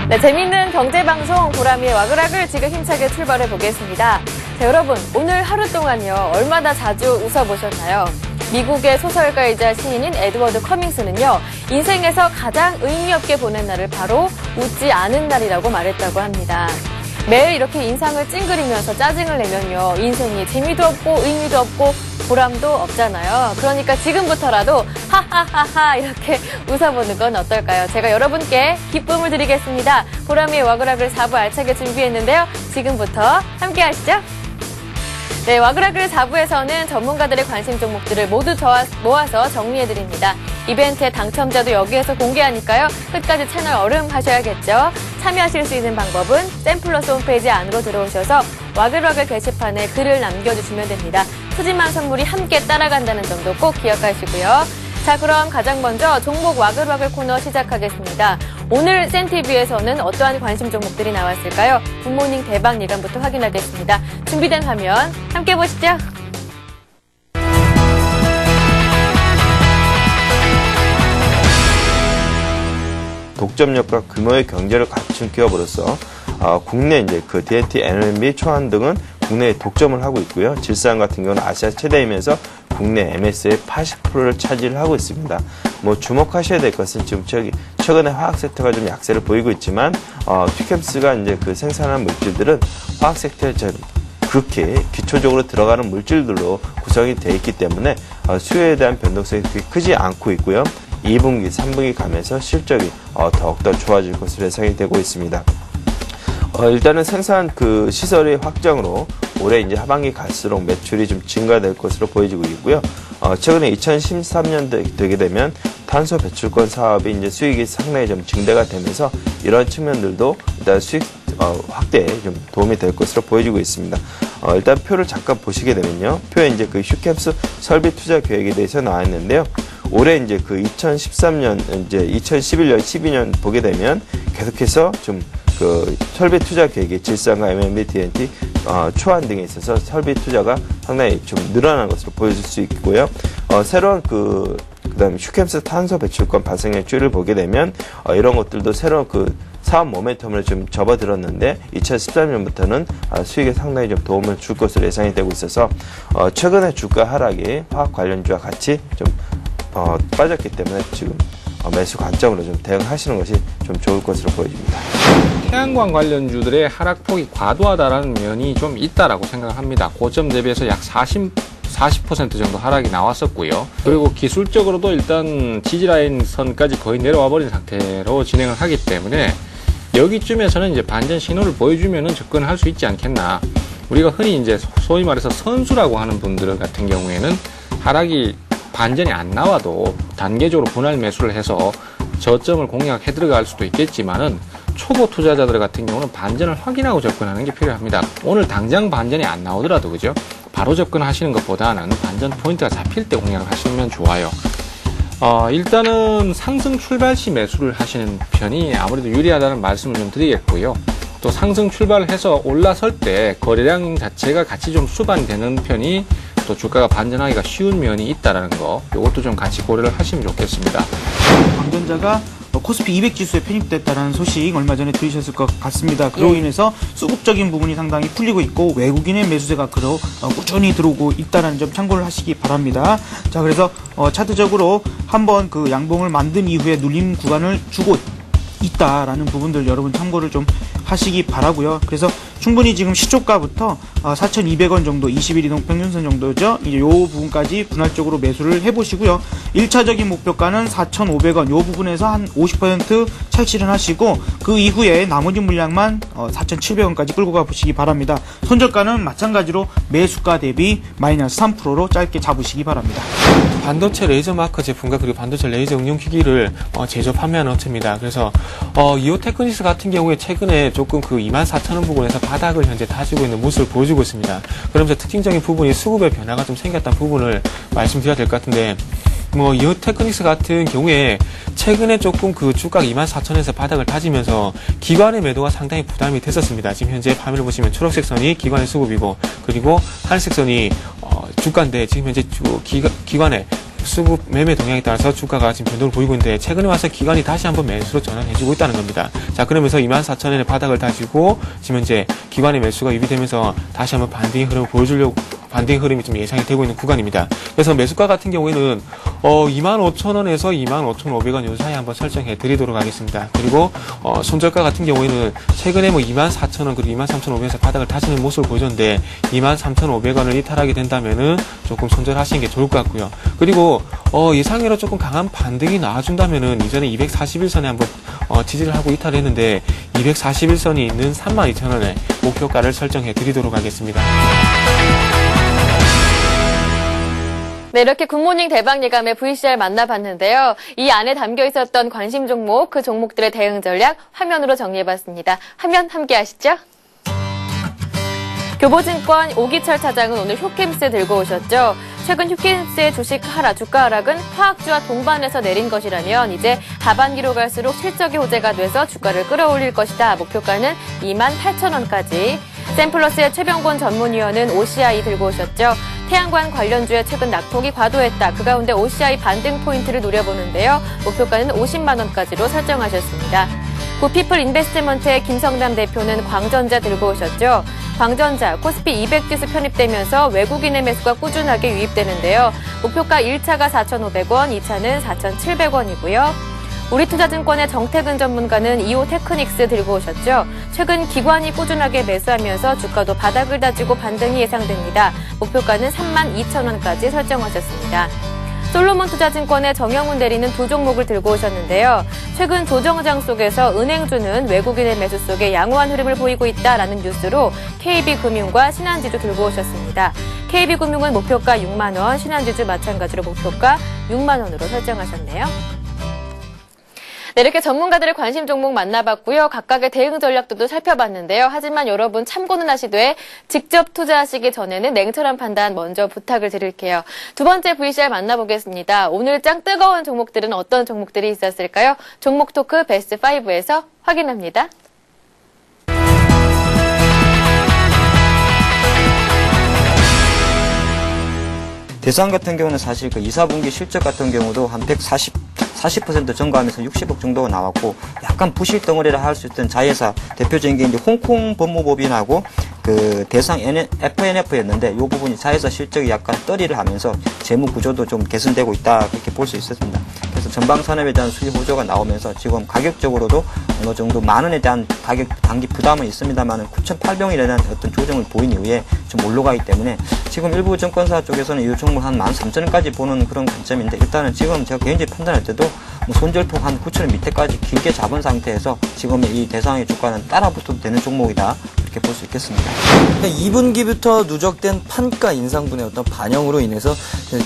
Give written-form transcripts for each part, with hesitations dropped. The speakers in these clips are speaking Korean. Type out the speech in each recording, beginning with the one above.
네, 재밌는 경제방송 보람이의 와그락을 지금 힘차게 출발해 보겠습니다. 자, 여러분, 오늘 하루 동안요, 얼마나 자주 웃어보셨나요? 미국의 소설가이자 시인인 에드워드 커밍스는요, 인생에서 가장 의미 없게 보낸 날을 바로 웃지 않은 날이라고 말했다고 합니다. 매일 이렇게 인상을 찡그리면서 짜증을 내면요, 인생이 재미도 없고 의미도 없고 보람도 없잖아요. 그러니까 지금부터라도 하하하하 이렇게 웃어보는 건 어떨까요? 제가 여러분께 기쁨을 드리겠습니다. 보람이의 와그락을 4부 알차게 준비했는데요. 지금부터 함께 하시죠. 네, 와그락을 4부에서는 전문가들의 관심 종목들을 모두 모아서 정리해드립니다. 이벤트의 당첨자도 여기에서 공개하니까요. 끝까지 채널 얼음하셔야겠죠. 참여하실 수 있는 방법은 샘플러스 홈페이지 안으로 들어오셔서 와글와글 게시판에 글을 남겨주시면 됩니다. 푸짐한 선물이 함께 따라간다는 점도 꼭 기억하시고요. 자, 그럼 가장 먼저 종목 와글와글 코너 시작하겠습니다. 오늘 센TV에서는 어떠한 관심 종목들이 나왔을까요? 굿모닝 대박 예감부터 확인하겠습니다. 준비된 화면 함께 보시죠. 독점력과 규모의 경제를 갖춘 기업으로서 국내 이제 그 D&T, NMB, 초안 등은 국내에 독점을 하고 있고요. 질산 같은 경우는 아시아 최대이면서 국내 MS의 80%를 차지하고 있습니다. 뭐 주목하셔야 될 것은 지금 최근에 화학 섹터가 좀 약세를 보이고 있지만 튜켐스가 이제 그 생산한 물질들은 화학 섹터에 그렇게 기초적으로 들어가는 물질들로 구성이 되어 있기 때문에 수요에 대한 변동성이 그렇게 크지 않고 있고요. 2분기, 3분기 가면서 실적이 더욱더 좋아질 것으로 예상이 되고 있습니다. 일단은 생산 그 시설의 확장으로 올해 이제 하반기 갈수록 매출이 좀 증가될 것으로 보여지고 있고요. 최근에 2013년 되게 되면 탄소 배출권 사업이 이제 수익이 상당히 좀 증대가 되면서 이런 측면들도 일단 수익 확대에 좀 도움이 될 것으로 보여지고 있습니다. 일단 표를 잠깐 보시게 되면요. 표에 이제 그 튜켐스 설비 투자 계획에 대해서 나와 있는데요. 올해 이제 그 2013년, 이제 2011년, 12년 보게 되면 계속해서 좀 그 설비 투자 계획이 질산과 M&B, D&T, 초안 등에 있어서 설비 투자가 상당히 좀 늘어난 것으로 보여질 수 있고요. 새로운 그다음에 튜켐스 탄소 배출권 발생량 추이를 보게 되면 이런 것들도 새로운 그 사업 모멘텀을 좀 접어들었는데 2013년부터는 수익에 상당히 좀 도움을 줄 것으로 예상이 되고 있어서 최근에 주가 하락이 화학 관련주와 같이 좀 빠졌기 때문에 지금 매수 관점으로 좀 대응하시는 것이 좀 좋을 것으로 보여집니다. 태양광 관련주들의 하락폭이 과도하다라는 면이 좀 있다라고 생각합니다. 고점 대비해서 약 40% 정도 하락이 나왔었고요. 그리고 기술적으로도 일단 지지라인 선까지 거의 내려와 버린 상태로 진행을 하기 때문에 여기쯤에서는 이제 반전 신호를 보여주면은 접근을 할 수 있지 않겠나. 우리가 흔히 이제 소위 말해서 선수라고 하는 분들 같은 경우에는 하락이 반전이 안 나와도 단계적으로 분할 매수를 해서 저점을 공략해 들어갈 수도 있겠지만은 초보 투자자들 같은 경우는 반전을 확인하고 접근하는 게 필요합니다. 오늘 당장 반전이 안 나오더라도 그죠? 바로 접근하시는 것보다는 반전 포인트가 잡힐 때 공략을 하시면 좋아요. 일단은 상승 출발 시 매수를 하시는 편이 아무래도 유리하다는 말씀을 좀 드리겠고요. 또 상승 출발을 해서 올라설 때 거래량 자체가 같이 좀 수반되는 편이 또 주가가 반전하기가 쉬운 면이 있다는 거, 이것도 좀 같이 고려를 하시면 좋겠습니다. 광전자가 코스피 200 지수에 편입됐다는 소식 얼마 전에 들으셨을 것 같습니다. 그로 인해서 수급적인 부분이 상당히 풀리고 있고 외국인의 매수세가 꾸준히 들어오고 있다는 점 참고를 하시기 바랍니다. 자, 그래서 차트적으로 한번 그 양봉을 만든 이후에 눌림 구간을 주고 있다라는 부분들 여러분 참고를 좀 하시기 바라고요. 그래서 충분히 지금 시초가부터 4,200원 정도 21 이동평균선 정도죠. 이제 요 부분까지 분할적으로 매수를 해보시고요. 1차적인 목표가는 4,500원 요 부분에서 한 50% 차익 실현하시고 그 이후에 나머지 물량만 4,700원까지 끌고 가보시기 바랍니다. 손절가는 마찬가지로 매수가 대비 마이너스 3%로 짧게 잡으시기 바랍니다. 반도체 레이저 마커 제품과 그리고 반도체 레이저 응용기기를 제조 판매하는 업체입니다. 그래서 이오테크닉스 같은 경우에 최근에 조금 그 24,000원 부분에서 바닥을 현재 다지고 있는 모습을 보여주고 있습니다. 그러면서 특징적인 부분이 수급의 변화가 좀 생겼다는 부분을 말씀드려야 될 것 같은데, 이오테크닉스 같은 경우에 최근에 조금 그 주가가 24,000원에서 바닥을 다지면서 기관의 매도가 상당히 부담이 됐었습니다. 지금 현재 파매를 보시면 초록색 선이 기관의 수급이고, 그리고 하늘색 선이 주가인데 지금 현재 기관의 수급 매매 동향에 따라서 주가가 지금 변동을 보이고 있는데 최근에 와서 기관이 다시 한번 매수로 전환해주고 있다는 겁니다. 자, 그러면서 24,000원의 바닥을 다지고 지금 이제 기관의 매수가 유입되면서 다시 한번 반등의 흐름을 보여주려고 반등 흐름이 좀 예상이 되고 있는 구간입니다. 그래서 매수가 같은 경우에는 25,000원에서 25,500원 요 사이에 한번 설정해 드리도록 하겠습니다. 그리고 손절가 같은 경우에는 최근에 뭐 24,000원 그리고 23,500원에서 바닥을 다지는 모습을 보여줬는데 23,500원을 이탈하게 된다면은 조금 손절하시는 게 좋을 것 같고요. 그리고 예상외로 조금 강한 반등이 나와준다면은 이전에 241선에 한번 지지를 하고 이탈을 했는데 241선이 있는 32,000원의 목표가를 설정해 드리도록 하겠습니다. 네, 이렇게 굿모닝 대박 예감의 VCR 만나봤는데요. 이 안에 담겨 있었던 관심 종목, 그 종목들의 대응 전략 화면으로 정리해봤습니다. 화면 함께 하시죠. 교보증권 오기철 차장은 오늘 휴킴스 들고 오셨죠. 최근 휴킴스의 주가 하락은 화학주와 동반해서 내린 것이라면 이제 하반기로 갈수록 실적이 호재가 돼서 주가를 끌어올릴 것이다. 목표가는 28,000원까지. 샘플러스의 최병곤 전문위원은 OCI 들고 오셨죠. 태양광 관련주의 최근 낙폭이 과도했다. 그 가운데 OCI 반등 포인트를 노려보는데요. 목표가는 50만 원까지로 설정하셨습니다. 구피플 인베스트먼트의 김성남 대표는 광전자 들고 오셨죠. 광전자, 코스피 200지수 편입되면서 외국인의 매수가 꾸준하게 유입되는데요. 목표가 1차가 4,500원, 2차는 4,700원이고요. 우리투자증권의 정태근 전문가는 이오테크닉스 들고 오셨죠. 최근 기관이 꾸준하게 매수하면서 주가도 바닥을 다지고 반등이 예상됩니다. 목표가는 32,000원까지 설정하셨습니다. 솔로몬 투자증권의 정영훈 대리는 두 종목을 들고 오셨는데요. 최근 조정장 속에서 은행주는 외국인의 매수 속에 양호한 흐름을 보이고 있다라는 뉴스로 KB금융과 신한지주 들고 오셨습니다. KB금융은 목표가 6만 원, 신한지주 마찬가지로 목표가 6만 원으로 설정하셨네요. 네, 이렇게 전문가들의 관심 종목 만나봤고요. 각각의 대응 전략들도 살펴봤는데요. 하지만 여러분 참고는 하시되 직접 투자하시기 전에는 냉철한 판단 먼저 부탁을 드릴게요. 두 번째 VCR 만나보겠습니다. 오늘 짱 뜨거운 종목들은 어떤 종목들이 있었을까요? 종목 토크 베스트 5에서 확인합니다. 대상 같은 경우는 사실 그 2, 4분기 실적 같은 경우도 한 40% 증가하면서 60억 정도가 나왔고, 약간 부실 덩어리라 할 수 있던 자회사 대표적인 게 이제 홍콩 법무법인하고 그 대상 FNF였는데, 이 부분이 자회사 실적이 약간 떨이를 하면서 재무 구조도 좀 개선되고 있다, 그렇게 볼 수 있었습니다. 그래서 전방 산업에 대한 수익 호조가 나오면서 지금 가격적으로도 어느 정도 만 원에 대한 가격 단기 부담은 있습니다만 9,800원에 대한 어떤 조정을 보인 이후에 좀 올라가기 때문에 지금 일부 증권사 쪽에서는 이 종목 한 13,000원까지 보는 그런 관점인데, 일단은 지금 제가 개인적으로 판단할 때도 뭐 손절폭 한 9,000원 밑에까지 길게 잡은 상태에서 지금의 이 대상의 주가는 따라붙어도 되는 종목이다, 이렇게 볼 수 있겠습니다. 2분기부터 누적된 판가 인상분의 어떤 반영으로 인해서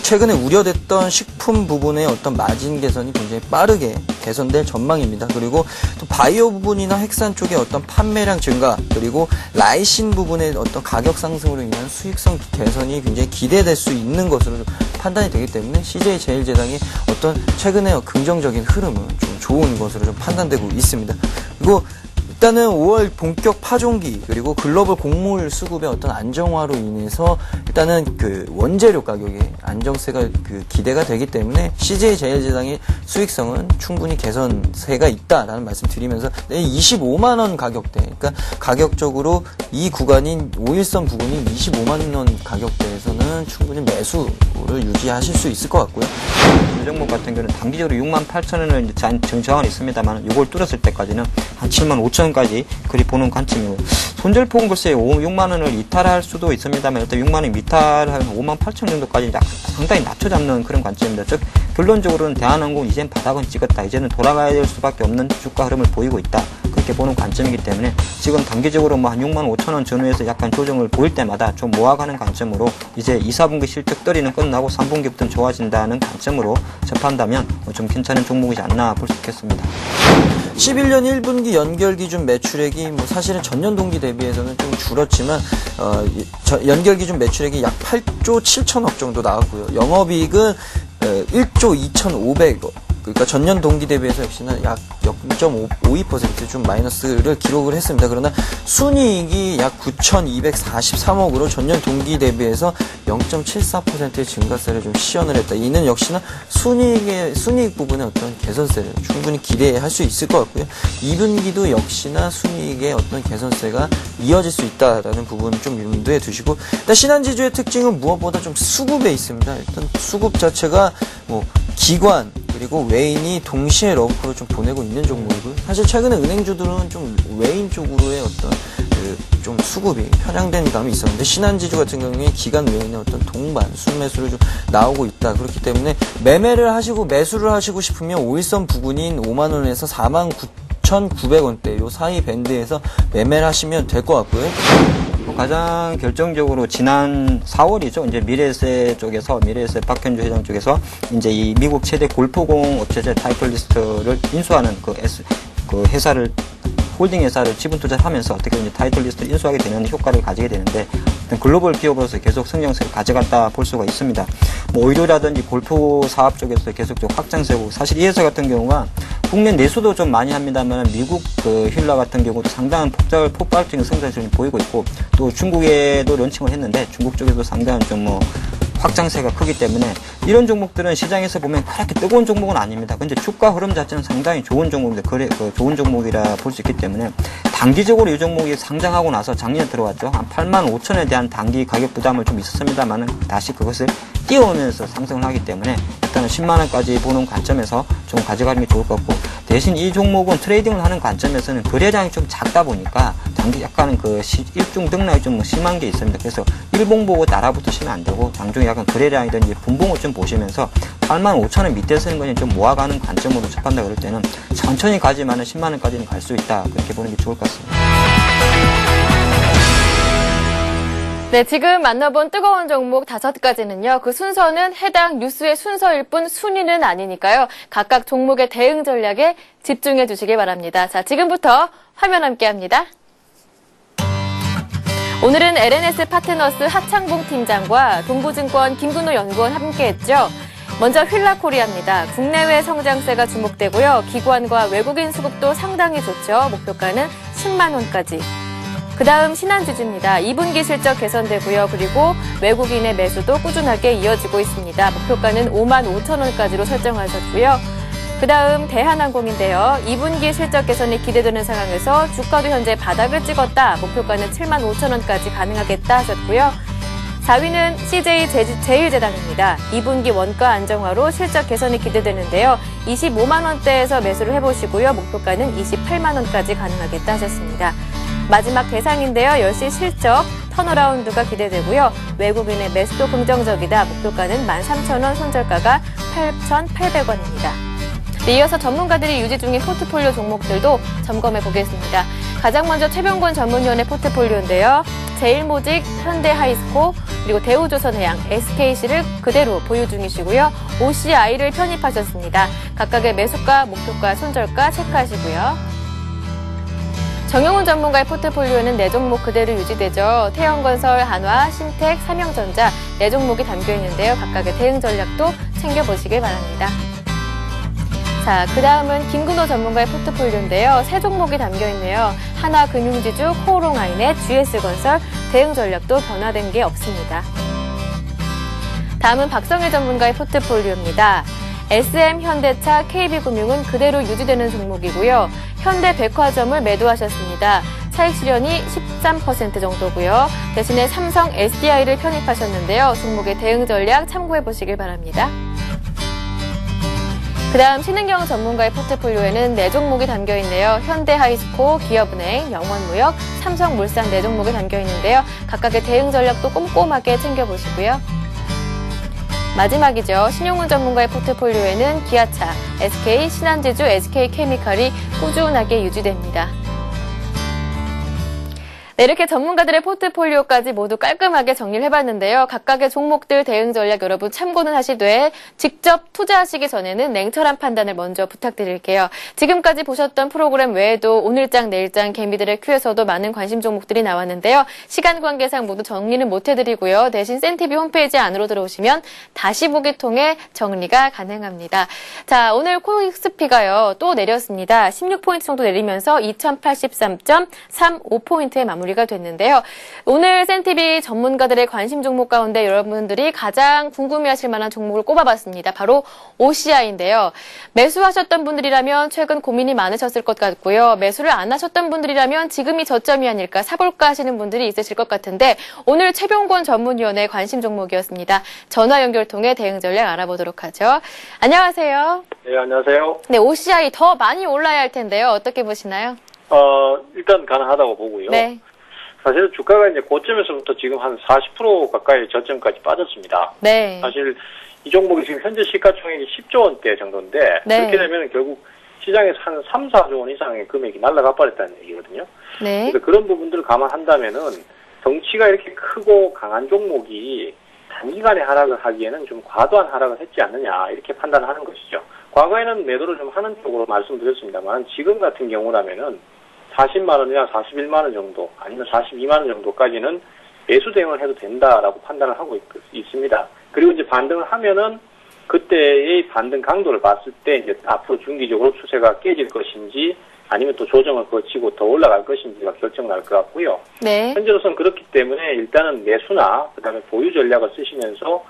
최근에 우려됐던 식품 부분의 어떤 마진 개선이 굉장히 빠르게 개선될 전망입니다. 그리고 또 바이오 부분이나 핵산 쪽의 어떤 판매량 증가, 그리고 라이신 부분의 어떤 가격 상승으로 인한 수익성 개선이 굉장히 기대될 수 있는 것으로 판단이 되기 때문에 CJ제일제당이 어떤 최근에 긍정적인 흐름은 좀 좋은 것으로 좀 판단되고 있습니다. 그리고 일단은 5월 본격 파종기, 그리고 글로벌 곡물 수급의 어떤 안정화로 인해서 일단은 그 원재료 가격의 안정세가 그 기대가 되기 때문에 CJ제일제당의 수익성은 충분히 개선세가 있다라는 말씀 드리면서 25만 원 가격대, 그러니까 가격적으로 이 구간인 5일선 부근인 25만 원 가격대에서는 충분히 매수를 유지하실 수 있을 것 같고요. 이 종목 같은 경우는 단기적으로 68,000원을 정저항은 있습니다만, 이걸 뚫었을 때까지는 한 75,000원까지 그리 보는 관점이고, 손절폭은 글쎄 6만 원을 이탈할 수도 있습니다만, 일단 6만 원 이탈하면 58,000원 정도까지 상당히 낮춰잡는 그런 관점입니다. 즉 결론적으로는 대한항공은 이젠 바닥은 찍었다, 이제는 돌아가야 될 수밖에 없는 주가 흐름을 보이고 있다, 그렇게 보는 관점이기 때문에 지금 단기적으로 뭐 한 6만 5천원 전후에서 약간 조정을 보일 때마다 좀 모아가는 관점으로 이제 2, 4분기 실적 떨이는 끝나고 3분기부터는 좋아진다는 관점으로 접한다면 좀 괜찮은 종목이지 않나 볼 수 있겠습니다. 11년 1분기 연결 기준 매출액이 뭐 사실은 전년 동기 대비해서는 좀 줄었지만 연결 기준 매출액이 약 8조 7천억 정도 나왔고요. 영업이익은 1조 2,500억 그러니까 전년 동기 대비해서 역시나 약 0.52% 마이너스를 기록을 했습니다. 그러나 순이익이 약 9,243억으로 전년 동기 대비해서 0.74%의 증가세를 좀 시현을 했다. 이는 역시나 순이익 부분의 어떤 개선세를 충분히 기대할 수 있을 것 같고요. 2분기도 역시나 순이익의 어떤 개선세가 이어질 수 있다라는 부분을 좀 염두에 두시고, 일단 신한지주의 특징은 무엇보다 좀 수급에 있습니다. 일단 수급 자체가 뭐 기관 그리고 외인이 동시에 러브콜을 좀 보내고 있는 종목이고요. 사실 최근에 은행주들은 좀 외인 쪽으로의 어떤 좀 수급이 편향된 감이 있었는데, 신한지주 같은 경우에 기관 외인의 어떤 동반 순매수를 좀 나오고 있다. 그렇기 때문에 매매를 하시고 매수를 하시고 싶으면 5일선 부근인 5만 원에서 49,900원대 요 사이 밴드에서 매매를 하시면 될 것 같고요. 가장 결정적으로 지난 4월이죠. 이제 미래에셋 박현주 회장 쪽에서 이제 이 미국 최대 골프공 업체제 타이틀리스트를 인수하는 그 회사를 홀딩 회사를 지분 투자하면서 어떻게 이제 타이틀리스트를 인수하게 되는 효과를 가지게 되는데, 글로벌 기업으로서 계속 성장세를 가져갔다 볼 수가 있습니다. 뭐 의료라든지 골프 사업 쪽에서 계속적으로 확장세고, 사실 이 회사 같은 경우가 국내 내수도 좀 많이 합니다만 미국 그 힐라 같은 경우도 상당한 폭발적인 성장세를 보이고 있고, 또 중국에도 런칭을 했는데 중국 쪽에도 상당한 좀 뭐 확장세가 크기 때문에 이런 종목들은 시장에서 보면 그렇게 뜨거운 종목은 아닙니다. 근데 주가 흐름 자체는 상당히 좋은 종목인데 좋은 종목이라 볼 수 있기 때문에 단기적으로 이 종목이 상장하고 나서 작년에 들어왔죠. 한 85,000원에 대한 단기 가격 부담을 좀 있었습니다만은 다시 그것을 띄워오면서 상승을 하기 때문에 일단은 10만 원까지 보는 관점에서 좀 가져가는 게 좋을 것 같고, 대신 이 종목은 트레이딩을 하는 관점에서는 거래량이 좀 작다 보니까 단기 약간은 그 일중 등락이 좀 심한 게 있습니다. 그래서 일봉 보고 따라붙으시면 안 되고 장중에 약간 거래량이든지 분봉을 좀 보시면서 85,000원 밑에서는 그냥 좀 모아가는 관점으로 접한다 그럴 때는 천천히 가지만은 10만 원까지는 갈 수 있다, 그렇게 보는 게 좋을 것 같습니다. 네, 지금 만나본 뜨거운 종목 5가지는요. 그 순서는 해당 뉴스의 순서일 뿐 순위는 아니니까요. 각각 종목의 대응 전략에 집중해 주시기 바랍니다. 자, 지금부터 화면 함께 합니다. 오늘은 LNS 파트너스 하창봉 팀장과 동부증권 김근호 연구원 함께했죠. 먼저 휠라코리아입니다. 국내외 성장세가 주목되고요. 기관과 외국인 수급도 상당히 좋죠. 목표가는 10만 원까지. 그 다음 신한지주입니다. 2분기 실적 개선되고요. 그리고 외국인의 매수도 꾸준하게 이어지고 있습니다. 목표가는 5만 5천 원까지로 설정하셨고요. 그 다음 대한항공인데요. 2분기 실적 개선이 기대되는 상황에서 주가도 현재 바닥을 찍었다. 목표가는 7만 5천 원까지 가능하겠다 하셨고요. 4위는 CJ 제일제당입니다. 2분기 원가 안정화로 실적 개선이 기대되는데요. 25만 원대에서 매수를 해보시고요. 목표가는 28만 원까지 가능하겠다 하셨습니다. 마지막 대상인데요. 열시 실적 턴어라운드가 기대되고요. 외국인의 매수도 긍정적이다. 목표가는 13,000원, 손절가가 8,800원입니다. 네, 이어서 전문가들이 유지 중인 포트폴리오 종목들도 점검해 보겠습니다. 가장 먼저 최병곤 전문위원의 포트폴리오인데요. 제일모직, 현대하이스코, 그리고 대우조선해양, SKC를 그대로 보유 중이시고요. OCI를 편입하셨습니다. 각각의 매수가, 목표가, 손절가 체크하시고요. 정영훈 전문가의 포트폴리오는 4종목 그대로 유지되죠. 태영건설, 한화, 신택, 삼형전자 4종목이 담겨 있는데요. 각각의 대응 전략도 챙겨보시길 바랍니다. 자, 그 다음은 김근호 전문가의 포트폴리오인데요. 3종목이 담겨 있네요. 하나금융지주, 코오롱아이넷, GS건설 대응 전략도 변화된 게 없습니다. 다음은 박성일 전문가의 포트폴리오입니다. SM, 현대차, KB금융은 그대로 유지되는 종목이고요. 현대백화점을 매도하셨습니다. 차익 실현이 13% 정도고요. 대신에 삼성, SDI를 편입하셨는데요. 종목의 대응 전략 참고해 보시길 바랍니다. 그 다음 신은경 전문가의 포트폴리오에는 4종목이 담겨 있네요. 현대하이스코, 기업은행, 영원무역, 삼성물산 4종목이 담겨 있는데요. 각각의 대응 전략도 꼼꼼하게 챙겨보시고요. 마지막이죠. 신용훈 전문가의 포트폴리오에는 기아차, SK, 신한지주, SK케미칼이 꾸준하게 유지됩니다. 네, 이렇게 전문가들의 포트폴리오까지 모두 깔끔하게 정리를 해봤는데요. 각각의 종목들 대응 전략 여러분 참고는 하시되 직접 투자하시기 전에는 냉철한 판단을 먼저 부탁드릴게요. 지금까지 보셨던 프로그램 외에도 오늘장, 내일장, 개미들의 큐에서도 많은 관심 종목들이 나왔는데요. 시간 관계상 모두 정리는 못해드리고요. 대신 센티비 홈페이지 안으로 들어오시면 다시 보기 통해 정리가 가능합니다. 자, 오늘 코익스피가요 또 내렸습니다. 16포인트 정도 내리면서 2083.35포인트에 마무리가 됐는데요. 오늘 센티비 전문가들의 관심 종목 가운데 여러분들이 가장 궁금해하실 만한 종목을 꼽아봤습니다. 바로 OCI인데요. 매수하셨던 분들이라면 최근 고민이 많으셨을 것 같고요. 매수를 안 하셨던 분들이라면 지금이 저점이 아닐까 사볼까 하시는 분들이 있으실 것 같은데 오늘 최병권 전문위원의 관심 종목이었습니다. 전화 연결 통해 대응 전략 알아보도록 하죠. 안녕하세요. 네, 안녕하세요. 네, OCI 더 많이 올라야 할 텐데요. 어떻게 보시나요? 일단 가능하다고 보고요. 네. 사실 주가가 이제 고점에서부터 지금 한 40% 가까이 저점까지 빠졌습니다. 네. 사실 이 종목이 지금 현재 시가총액이 10조 원대 정도인데 네. 그렇게 되면 결국 시장에서 한 3, 4조 원 이상의 금액이 날아가 버렸다는 얘기거든요. 네. 그래서 그런 부분들을 감안한다면은 덩치가 이렇게 크고 강한 종목이 단기간에 하락을 하기에는 좀 과도한 하락을 했지 않느냐 이렇게 판단하는 것이죠. 과거에는 매도를 좀 하는 쪽으로 말씀드렸습니다만 지금 같은 경우라면은 40만 원이나 41만 원 정도 아니면 42만 원 정도까지는 매수 대응을 해도 된다라고 판단을 하고 있습니다. 그리고 이제 반등을 하면은 그때의 반등 강도를 봤을 때 이제 앞으로 중기적으로 추세가 깨질 것인지 아니면 또 조정을 거치고 더 올라갈 것인지가 결정날 것 같고요. 네. 현재로서는 그렇기 때문에 일단은 매수나 그다음에 보유 전략을 쓰시면서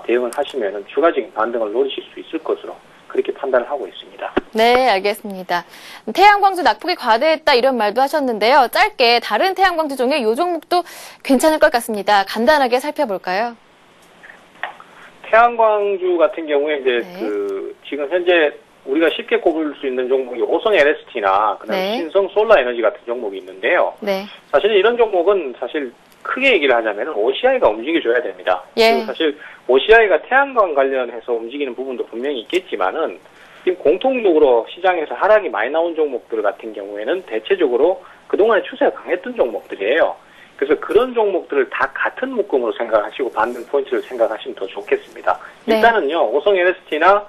대응을 하시면은 추가적인 반등을 노리실 수 있을 것으로 그렇게 판단을 하고 있습니다. 네, 알겠습니다. 태양광주 낙폭이 과대했다 이런 말도 하셨는데요. 짧게 다른 태양광주 중에 이 종목도 괜찮을 것 같습니다. 간단하게 살펴볼까요? 태양광주 같은 경우에 이제 네. 지금 현재 우리가 쉽게 꼽을 수 있는 종목이 오성 LST나 그다음에 네. 신성 솔라 에너지 같은 종목이 있는데요. 네. 사실 이런 종목은 사실 크게 얘기를 하자면 OCI가 움직여줘야 됩니다. 예. 그리고 사실 OCI가 태양광 관련해서 움직이는 부분도 분명히 있겠지만은 지금 공통적으로 시장에서 하락이 많이 나온 종목들 같은 경우에는 대체적으로 그동안에 추세가 강했던 종목들이에요. 그래서 그런 종목들을 다 같은 묶음으로 생각하시고 반등 포인트를 생각하시면 더 좋겠습니다. 네. 일단은요, 오성 LST나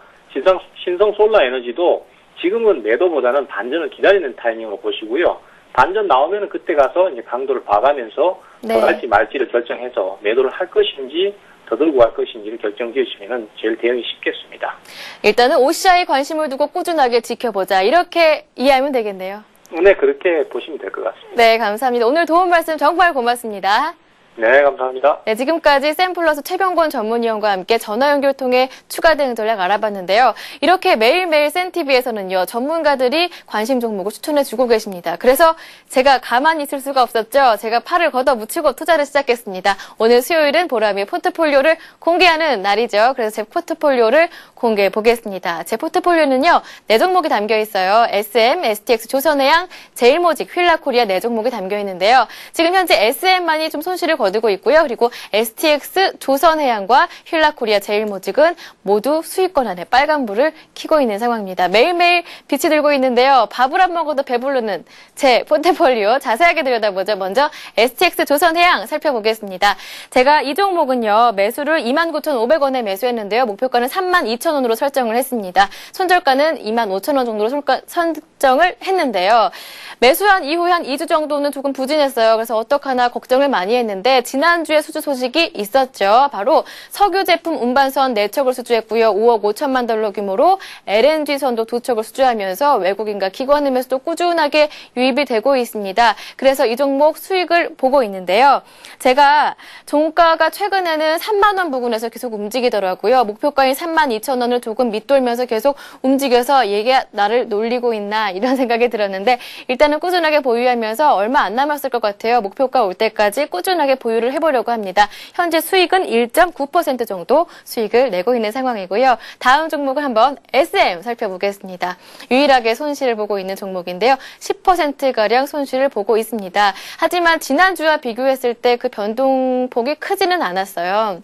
신성 솔라 에너지도 지금은 매도보다는 반전을 기다리는 타이밍으로 보시고요. 반전 나오면 그때 가서 이제 강도를 봐가면서 네. 더 갈지 말지를 결정해서 매도를 할 것인지 더 들고 갈 것인지를 결정 지으시면 제일 대응이 쉽겠습니다. 일단은 OCI 관심을 두고 꾸준하게 지켜보자. 이렇게 이해하면 되겠네요. 네, 그렇게 보시면 될 것 같습니다. 네, 감사합니다. 오늘 도움 말씀 정말 고맙습니다. 네, 감사합니다. 네, 지금까지 샘플러스 최병권 전문위원과 함께 전화 연결 통해 추가 대응 전략 알아봤는데요. 이렇게 매일매일 센티비에서는요, 전문가들이 관심 종목을 추천해주고 계십니다. 그래서 제가 가만히 있을 수가 없었죠. 제가 팔을 걷어붙이고 투자를 시작했습니다. 오늘 수요일은 보람의 포트폴리오를 공개하는 날이죠. 그래서 제 포트폴리오를 공개해 보겠습니다. 제 포트폴리오는요, 4종목이 담겨 있어요. SM, STX, 조선해양, 제일모직, 휠라코리아 4종목이 담겨 있는데요. 지금 현재 SM만이 좀 손실을 거두고 있고요. 그리고 STX, 조선해양과 휠라코리아, 제일모직은 모두 수익권 안에 빨간불을 켜고 있는 상황입니다. 매일매일 빛이 들고 있는데요. 밥을 안 먹어도 배부르는 제 포트폴리오 자세하게 들여다보죠. 먼저 STX, 조선해양 살펴보겠습니다. 제가 이 종목은요. 매수를 29,500원에 매수했는데요. 목표가는 32,000원으로 설정을 했습니다. 손절가는 25,000원 정도로 설정을 했는데요. 매수한 이후에 한 2주 정도는 조금 부진했어요. 그래서 어떡하나 걱정을 많이 했는데 지난주에 수주 소식이 있었죠. 바로 석유 제품 운반선 4척을 수주했고요. 5억 5천만 달러 규모로 LNG선도 2척을 수주하면서 외국인과 기관의 매수도 꾸준하게 유입이 되고 있습니다. 그래서 이 종목 수익을 보고 있는데요. 제가 종가가 최근에는 3만 원 부근에서 계속 움직이더라고요. 목표가인 32,000원을 조금 밑돌면서 계속 움직여서 이게 나를 놀리고 있나 이런 생각이 들었는데 일단은 꾸준하게 보유하면서 얼마 안 남았을 것 같아요. 목표가 올 때까지 꾸준하게 보유를 해보려고 합니다. 현재 수익은 1.9% 정도 수익을 내고 있는 상황이고요. 다음 종목을 한번 SM 살펴보겠습니다. 유일하게 손실을 보고 있는 종목인데요. 10%가량 손실을 보고 있습니다. 하지만 지난주와 비교했을 때 그 변동폭이 크지는 않았어요.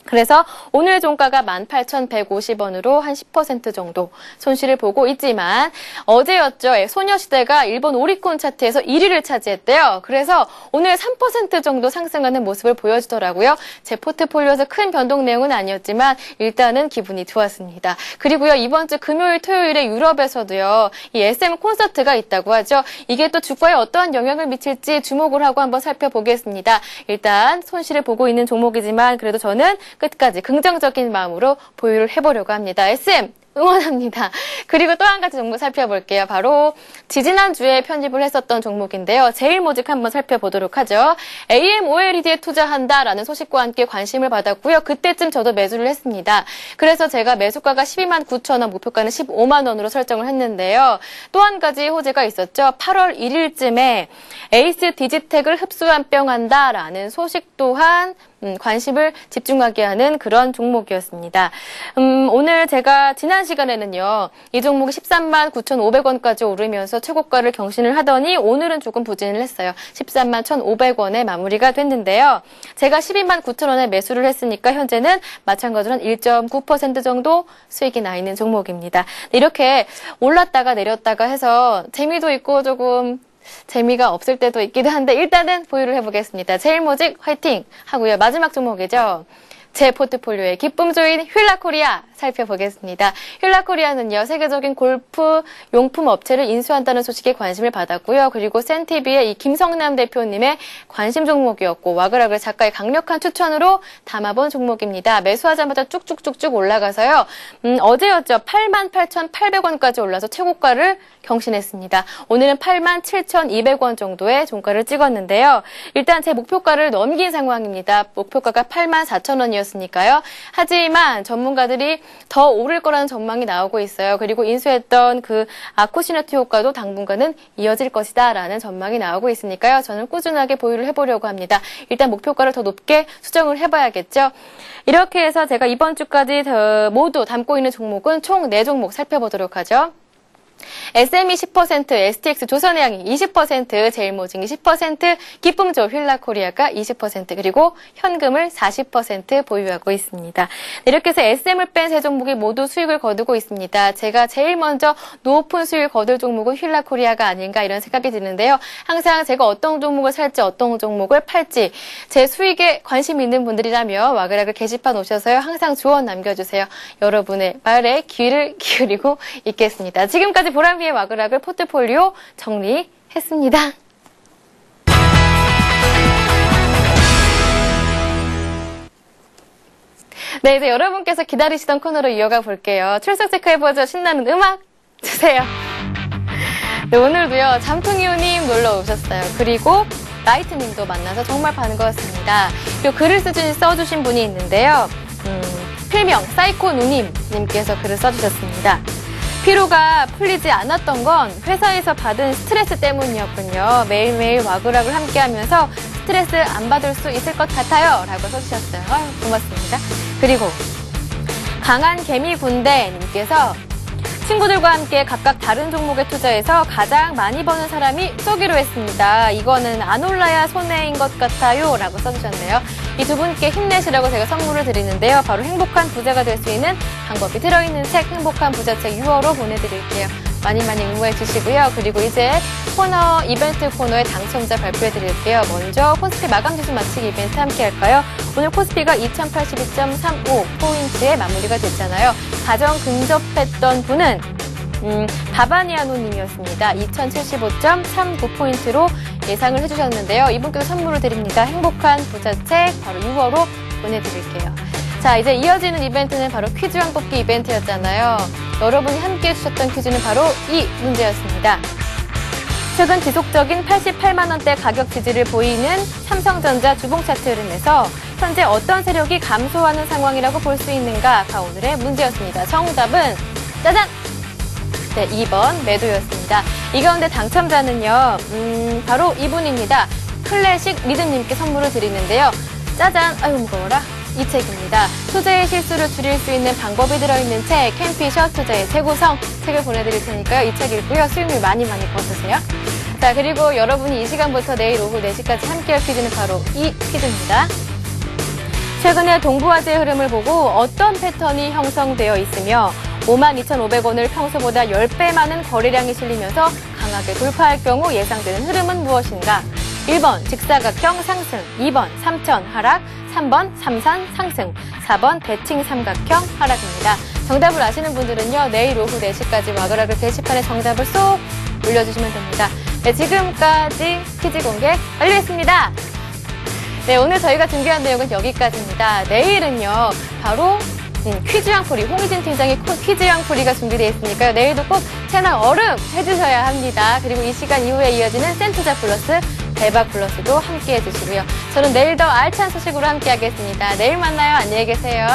그래서 오늘 종가가 18,150원으로 한 10% 정도 손실을 보고 있지만 어제였죠. 소녀시대가 일본 오리콘 차트에서 1위를 차지했대요. 그래서 오늘 3% 정도 상승하는 모습을 보여주더라고요. 제 포트폴리오에서 큰 변동 내용은 아니었지만 일단은 기분이 좋았습니다. 그리고요, 이번 주 금요일, 토요일에 유럽에서도요, 이 SM 콘서트가 있다고 하죠. 이게 또 주가에 어떠한 영향을 미칠지 주목을 하고 한번 살펴보겠습니다. 일단 손실을 보고 있는 종목이지만 그래도 저는 끝까지 긍정적인 마음으로 보유를 해보려고 합니다. SM 응원합니다. 그리고 또 한 가지 종목 살펴볼게요. 바로 지지난주에 편입을 했었던 종목인데요. 제일모직 한번 살펴보도록 하죠. AMOLED에 투자한다라는 소식과 함께 관심을 받았고요. 그때쯤 저도 매수를 했습니다. 그래서 제가 매수가가 129,000원, 목표가는 15만 원으로 설정을 했는데요. 또 한 가지 호재가 있었죠. 8월 1일쯤에 에이스 디지텍을 흡수합병한다라는 소식 또한 관심을 집중하게 하는 그런 종목이었습니다. 오늘 제가 지난 시간에는요, 이 종목이 139,500원까지 오르면서 최고가를 경신을 하더니 오늘은 조금 부진을 했어요. 131,500원에 마무리가 됐는데요. 제가 129,000원에 매수를 했으니까 현재는 마찬가지로 한 1.9% 정도 수익이 나 있는 종목입니다. 이렇게 올랐다가 내렸다가 해서 재미도 있고 조금 재미가 없을 때도 있기도 한데 일단은 보유를 해보겠습니다. 제일모직 화이팅 하고요. 마지막 종목이죠. 제 포트폴리오의 기쁨조인 휠라코리아 살펴보겠습니다. 휠라코리아는요, 세계적인 골프 용품 업체를 인수한다는 소식에 관심을 받았고요. 그리고 센티비의 이 김성남 대표님의 관심 종목이었고, 와그락을 작가의 강력한 추천으로 담아본 종목입니다. 매수하자마자 쭉쭉쭉쭉 올라가서요. 어제였죠. 88,800원까지 올라서 최고가를 경신했습니다. 오늘은 87,200원 정도의 종가를 찍었는데요. 일단 제 목표가를 넘긴 상황입니다. 목표가가 84,000원이었으니까요. 하지만 전문가들이 더 오를 거라는 전망이 나오고 있어요. 그리고 인수했던 그 아코시네트 효과도 당분간은 이어질 것이다 라는 전망이 나오고 있으니까요. 저는 꾸준하게 보유를 해보려고 합니다. 일단 목표가를 더 높게 수정을 해봐야겠죠. 이렇게 해서 제가 이번 주까지 모두 담고 있는 종목은 총 4종목 살펴보도록 하죠. SME 10%, STX 조선해양이 20%, 제일모직이 10%, 기쁨조 휠라코리아가 20%, 그리고 현금을 40% 보유하고 있습니다. 이렇게 해서 SM을 뺀 세 종목이 모두 수익을 거두고 있습니다. 제가 제일 먼저 높은 수익을 거둘 종목은 휠라코리아가 아닌가 이런 생각이 드는데요. 항상 제가 어떤 종목을 살지 어떤 종목을 팔지 제 수익에 관심 있는 분들이라면 와그락을 게시판 오셔서요. 항상 조언 남겨주세요. 여러분의 말에 귀를 기울이고 있겠습니다. 지금까지 보람위의 와그락을 포트폴리오 정리했습니다. 네, 이제 여러분께서 기다리시던 코너로 이어가 볼게요. 출석 체크해보죠. 신나는 음악 주세요. 네, 오늘도요, 잠퉁이호님 놀러 오셨어요. 그리고 라이트님도 만나서 정말 반가웠습니다. 그리고 글을 써주신 분이 있는데요. 필명 사이코누님께서 글을 써주셨습니다. 피로가 풀리지 않았던 건 회사에서 받은 스트레스 때문이었군요. 매일매일 와그락을 함께하면서 스트레스 안 받을 수 있을 것 같아요. 라고 써주셨어요. 고맙습니다. 그리고 강한 개미군대님께서 친구들과 함께 각각 다른 종목에 투자해서 가장 많이 버는 사람이 쏘기로 했습니다. 이거는 안 올라야 손해인 것 같아요. 라고 써주셨네요. 이 두 분께 힘내시라고 제가 선물을 드리는데요. 바로 행복한 부자가 될 수 있는 방법이 들어있는 책, 행복한 부자책 6월호 보내드릴게요. 많이 응모해 주시고요. 그리고 이제 이벤트 코너의 당첨자 발표해 드릴게요. 먼저 코스피 마감 지수 맞추기 이벤트 함께 할까요? 오늘 코스피가 2082.35포인트에 마무리가 됐잖아요. 가장 근접했던 분은 바바니아노님이었습니다. 2075.39포인트로 예상을 해주셨는데요. 이분께도 선물을 드립니다. 행복한 부자책 바로 6월호 보내드릴게요. 자, 이제 이어지는 이벤트는 바로 퀴즈왕 뽑기 이벤트였잖아요. 여러분이 함께 해주셨던 퀴즈는 바로 이 문제였습니다. 최근 지속적인 88만원대 가격 지지를 보이는 삼성전자 주봉 차트 흐름에서 현재 어떤 세력이 감소하는 상황이라고 볼 수 있는가가 오늘의 문제였습니다. 정답은 짜잔! 네, 2번 매도였습니다. 이 가운데 당첨자는요, 바로 이분입니다. 클래식 리듬님께 선물을 드리는데요. 짜잔! 아유, 무거워라. 이 책입니다. 투자의 실수를 줄일 수 있는 방법이 들어있는 책, 캠피셔 투자의 재구성 책을 보내드릴 테니까요. 이 책 읽고요. 수익률 많이 거두세요. 자, 그리고 여러분이 이 시간부터 내일 오후 4시까지 함께할 퀴즈는 바로 이 퀴즈입니다. 최근에 동부화재의 흐름을 보고 어떤 패턴이 형성되어 있으며 52,500원을 평소보다 10배 많은 거래량이 실리면서 강하게 돌파할 경우 예상되는 흐름은 무엇인가? 1번 직사각형 상승, 2번 삼천 하락, 3번 삼산 상승, 4번 대칭 삼각형 하락입니다. 정답을 아시는 분들은요, 내일 오후 4시까지 와그라글 게시판에 정답을 쏙 올려주시면 됩니다. 네, 지금까지 퀴즈 공개 완료했습니다. 네, 오늘 저희가 준비한 내용은 여기까지입니다. 내일은요, 바로 퀴즈 양풀이, 홍희진 팀장의 퀴즈 양풀이가 준비되어 있으니까요. 내일도 꼭 채널 얼음 해주셔야 합니다. 그리고 이 시간 이후에 이어지는 센투자 플러스, 대박 플러스도 함께 해주시고요. 저는 내일 더 알찬 소식으로 함께 하겠습니다. 내일 만나요. 안녕히 계세요.